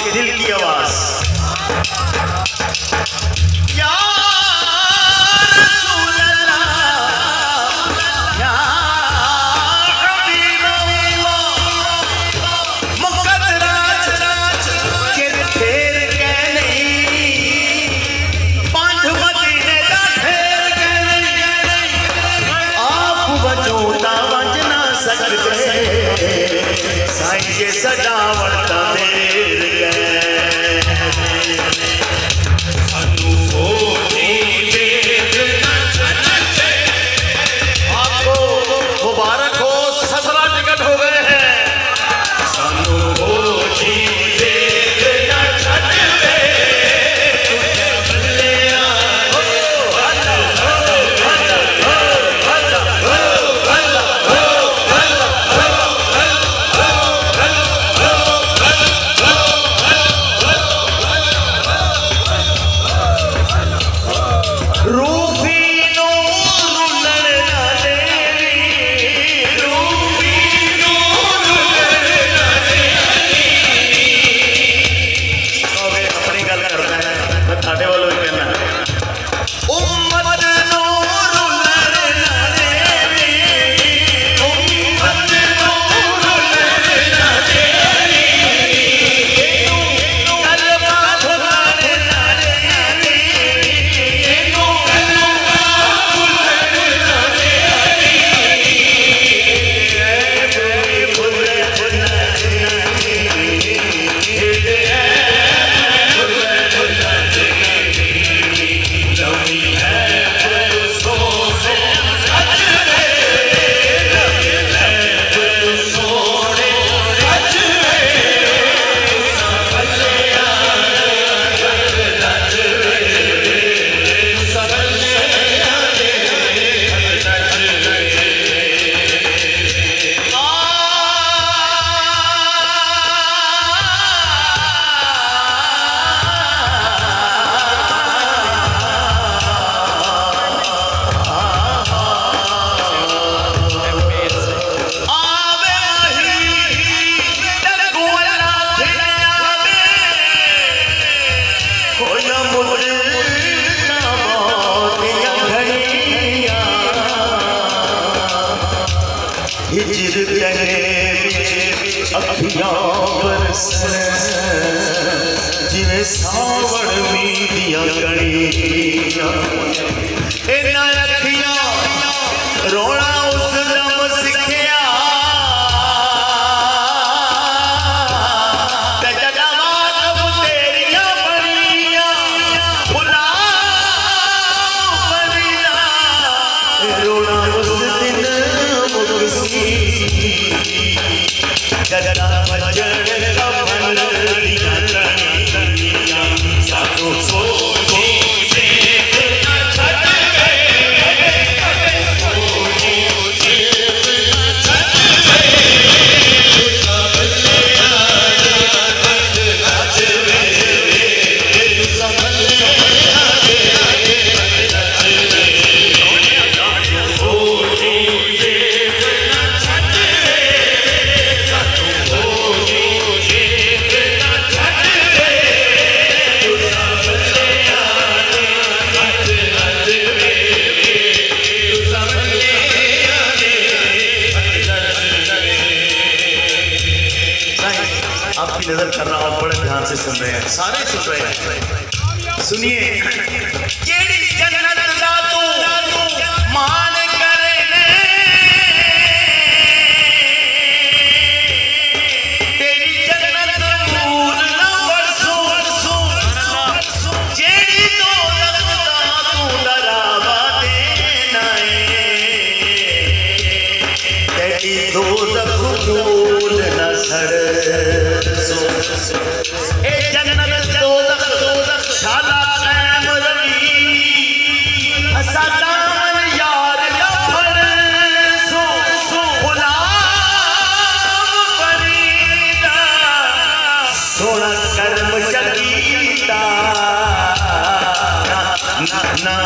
आपके दिल की आवाज। या रसूल अल्लाह, या हबीब अल्लाह, मुकद्दरात के फेर के नहीं, पंध मदीने दा फेर के नहीं, आप वजूदा वंज ना सकदे, साईं जे सजावट दा देर गए। मुबारक हो, 17 टिकट हो गए हैं। जिवे सावण मीदियां कणियां, इन्हां अखियां रोना उस दम सिखिया, ते जगवात तेरियां बनियां, गुलाम बनिया, रोना उस दिन मुकसी, गदा बजड़ आपकी नजर कर रहा हूं, बड़े ध्यान से सुन रहे हैं, सारे सुन रहे हैं। सुनिए, केड़ी जन्नत दा तू मान करे ने, तेरी जन्नत भूल ना बरसो, जेड़ी दोज़ख दा तू डरावा देना है, तेरी दोज़ख भूल ना सड़, ए जन्नत दोज़ख शाला कायम रही, असा दामन यार या फड़, गुलाम बनीदा, सोना कर्म चकीता, ना